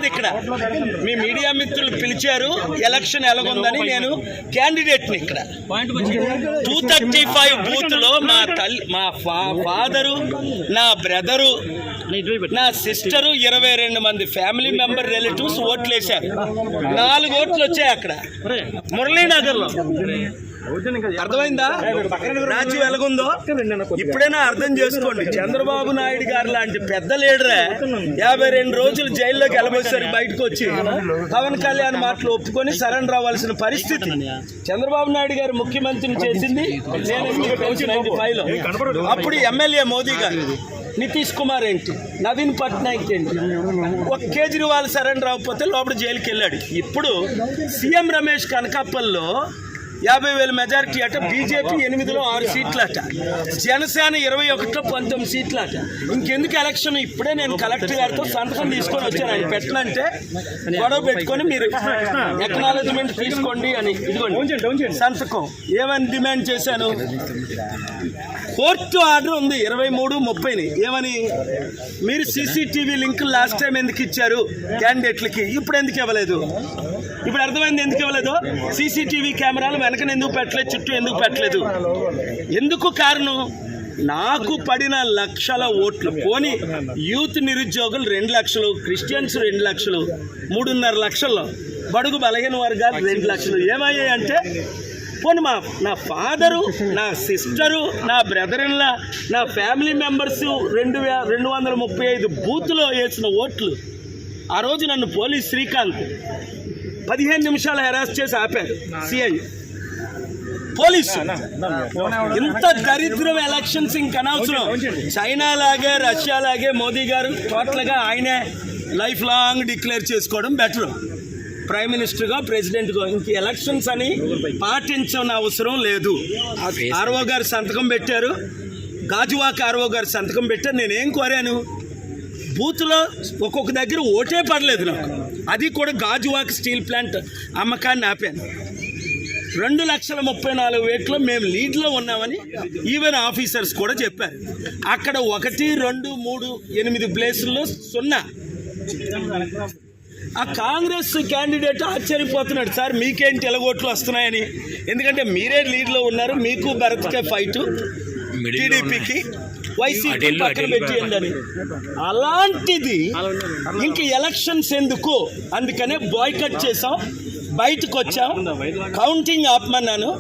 లేదు ఇక్కడ. మీ మీడియా మిత్రులు పిలిచారు ఎలక్షన్ ఎలాగుందని, నేను క్యాండిడేట్ని ఇక్కడ. 235 బూత్లో మా ఫాదరు, నా బ్రదరు, నా సిస్టరు, 22 మంది ఫ్యామిలీ మెంబర్ రిలేటివ్స్ ఓట్లు వేశారు. 4 ఓట్లు వచ్చాయి అక్కడ మురళీనగర్లో. అర్థమైందా రాజ్యం ఎలాగుందో? ఇప్పుడైనా అర్థం చేసుకోండి. చంద్రబాబు నాయుడు గారు లాంటి పెద్ద లీడరే 52 రోజులు జైల్లోకి వెళ్ళబోసారు, బయటకు వచ్చి పవన్ కళ్యాణ్ మాటలు ఒప్పుకొని సరెండర్ అవ్వాల్సిన పరిస్థితి. చంద్రబాబు నాయుడు గారు ముఖ్యమంత్రిని చేసింది నేను 95లో. అప్పుడు ఎమ్మెల్యే మోదీ గారు, నితీష్ కుమార్ ఏంటి, నవీన్ పట్నాయక్ ఏంటి, ఒక కేజ్రీవాల్ సరెండర్ అవ్వకపోతే లోపల జైలుకి వెళ్ళాడు. ఇప్పుడు సీఎం రమేష్ కనకాపల్లో 50,000 మెజారిటీ అట, బీజేపీ 8లో 6 సీట్లు అట, జనసేన 21లో 19 సీట్లు అట. ఇంకెందుకు ఎలక్షన్? ఇప్పుడే నేను కలెక్టర్ గారితో సంతకం తీసుకొని వచ్చాను. ఆయన పెట్టనంటే గొడవ పెట్టుకొని మీరు ఎక్నాలజ్మెంట్ తీసుకోండి అని, ఇదిగోండి సంతకం. ఏమని డిమాండ్ చేశాను? కోర్టు ఆర్డర్ ఉంది 23-30ని. ఏమని? మీరు సీసీటీవీ లింక్ లాస్ట్ టైం ఎందుకు ఇచ్చారు క్యాండిడేట్లకి, ఇప్పుడు ఎందుకు ఇవ్వలేదు? ఇప్పుడు అర్థమైంది ఎందుకు ఇవ్వలేదు. సీసీటీవీ కెమెరాలు వెనకని ఎందుకు పెట్టలేదు, చుట్టూ ఎందుకు పెట్టలేదు? ఎందుకు కారణం? నాకు పడిన లక్షల ఓట్లు పోని యూత్ నిరుద్యోగులు 2 లక్షలు, క్రిస్టియన్స్ 2 లక్షలు, 3.5 లక్షల్లో బడుగు బలహీన వర్గాలు 2 లక్షలు ఏమయ్యాయి అంటే, పోనీ నా ఫాదరు, నా సిస్టరు, నా బ్రదర్లా, నా ఫ్యామిలీ మెంబర్స్ 235 బూత్లో వేసిన ఓట్లు. ఆ రోజు నన్ను పోలీస్ శ్రీకాంత్ 15 నిమిషాలు హెరాస్ చేసి ఆపారు సిఐ పోలీసు. ఇంత దరిద్రం ఎలక్షన్స్ ఇంకనవసరం. చైనా లాగే, రష్యా లాగే మోదీ గారు టోటల్గా ఆయనే లైఫ్ లాంగ్ డిక్లేర్ చేసుకోవడం బెటర్. ప్రైమ్ మినిస్టర్గా, ప్రెసిడెంట్గా ఇంక ఎలక్షన్స్ అని పాటించని అవసరం లేదు. ఆర్ఓ గారు సంతకం పెట్టారు, గాజువాక ఆర్ఓ గారు సంతకం పెట్టారు. నేనేం కోరాను? బూత్లో ఒక్కొక్క దగ్గర ఓటే పడలేదు నాకు. అది కూడా గాజువాక స్టీల్ ప్లాంట్ అమ్మకాన్ని ఆపాను. 2,34,000 మేము లీడ్లో ఉన్నామని ఈవెన్ ఆఫీసర్స్ కూడా చెప్పారు. అక్కడ 1, 2, 3, 8 ప్లేసుల్లో 0. ఆ కాంగ్రెస్ క్యాండిడేట్ ఆశ్చర్యపోతున్నాడు, సార్ మీకేంటి ఎలగోట్లు వస్తున్నాయని. ఎందుకంటే మీరే లీడ్లో ఉన్నారు, మీకు భరత్కే ఫైటు, టీడీపీకి వైసీపీ పక్కన పెట్టిందని. అలాంటిది ఇంక ఎలక్షన్స్ ఎందుకు? అందుకనే బాయ్కట్ చేసాం, బయటకు వచ్చాం, కౌంటింగ్ ఆపమన్నాను,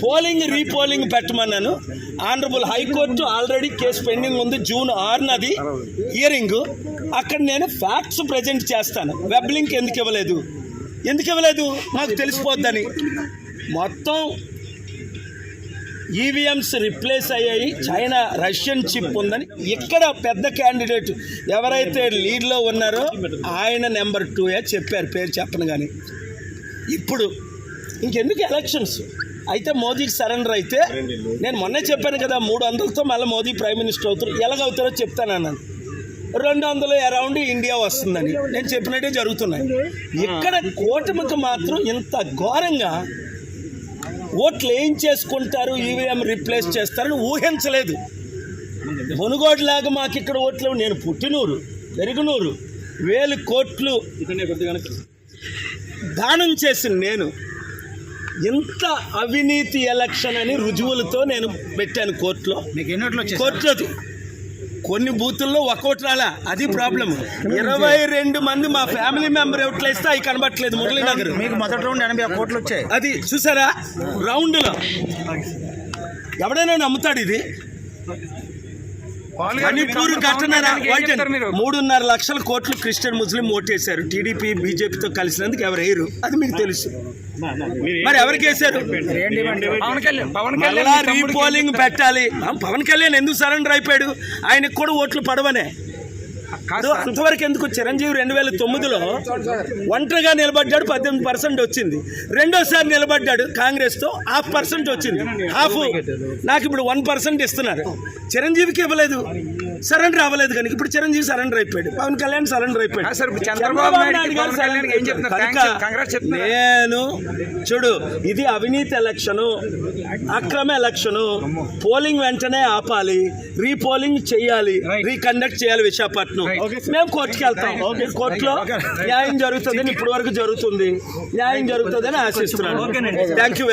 పోలింగ్ రీపోలింగ్ పెట్టమన్నాను. Honourable high court already case pending ఉంది, June 6 హియరింగ్. అక్కడ నేను ఫ్యాక్ట్స్ ప్రజెంట్ చేస్తాను. వెబ్ లింక్ ఎందుకు ఇవ్వలేదు నాకు తెలిసిపోద్దని. మొత్తం ఈవీఎంస్ రిప్లేస్ అయ్యాయి, చైనా రష్యన్ చిప్ ఉందని. ఇక్కడ పెద్ద క్యాండిడేట్ ఎవరైతే లీడ్లో ఉన్నారో ఆయన నెంబర్ 2 చెప్పారు, పేరు చెప్పను. కానీ ఇప్పుడు ఇంకెందుకు ఎలక్షన్స్? అయితే మోదీకి సరెండర్ అయితే, నేను మొన్నే చెప్పాను కదా 300తో మళ్ళీ మోదీ ప్రైమ్ మినిస్టర్ అవుతారు. ఎలాగవుతారో చెప్తానన్నాను. 200 అరౌండ్ ఇండియా వస్తుందని నేను చెప్పినట్టే జరుగుతున్నాయి. ఇక్కడ కూటమికి మాత్రం ఇంత ఘోరంగా ఓట్లు ఏం చేసుకుంటారు, ఈవీఎం రిప్లేస్ చేస్తారని ఊహించలేదు. మునుగోడులాగా మాకు ఇక్కడ ఓట్లు, నేను పుట్టినూరు పెరుగునూరు, 1000 కోట్లు దానం చేసిన నేను. ఇంత అవినీతి ఎలక్షన్ అని రుజువులతో నేను పెట్టాను కోర్టులో. కొన్ని బూతుల్లో ఒక్కోటి రాలా, అది ప్రాబ్లం. 22 మంది మా ఫ్యామిలీ మెంబర్ ఓట్లు వేస్తే అవి కనబట్టలేదు. మురళీనగర్ మీకు మొదటి రౌండ్ 80 కోట్లు వచ్చాయి. అది చూసారా రౌండ్లో? ఎవడైనా నమ్ముతాడు ఇది? మణిపూర్ ఘటన 3.5 లక్షల కోట్లు క్రిస్టియన్ ముస్లిం ఓటేశారు. టీడీపీ బీజేపీతో కలిసినందుకు ఎవరు వేయరు, అది మీకు తెలుసు. మరి ఎవరికి వేశారు? మళ్ళా రీపోలింగ్ పెట్టాలి. పవన్ కళ్యాణ్ ఎందుకు సరెండర్ అయిపోయాడు? ఆయనకు కూడా ఓట్లు పడవనే. అంతవరకు ఎందుకు? చిరంజీవి 2009లో ఒంటరిగా నిలబడ్డాడు, 18% వచ్చింది. రెండోసారి నిలబడ్డాడు కాంగ్రెస్తో, 0.5% వచ్చింది. నాకు ఇప్పుడు 1% ఇస్తున్నారు. చిరంజీవికి ఇవ్వలేదు. సరెండర్ అవ్వలేదు కనుక ఇప్పుడు చిరంజీవి సరెండర్ అయిపోయాడు, పవన్ కళ్యాణ్ సరెండర్ అయిపోయాడు. సార్ ఇప్పుడు చంద్రబాబు నాయుడు గారు పవన్ కళ్యాణ్ ఏం చెప్తున్నారు? కనుక కాంగ్రెస్ చెప్తున్నారు. నేను చూడు, ఇది అవినీతి ఎలక్షను, అక్రమ ఎలక్షను. పోలింగ్ వెంటనే ఆపాలి, రీపోలింగ్ చేయాలి, రీకండక్ట్ చేయాలి విశాఖపట్నం. మేము కోర్టుకి వెళ్తాం. కోర్టులో న్యాయం జరుగుతుందని ఇప్పటి వరకు జరుగుతుంది, న్యాయం జరుగుతుందని ఆశిస్తున్నాను. Thank you.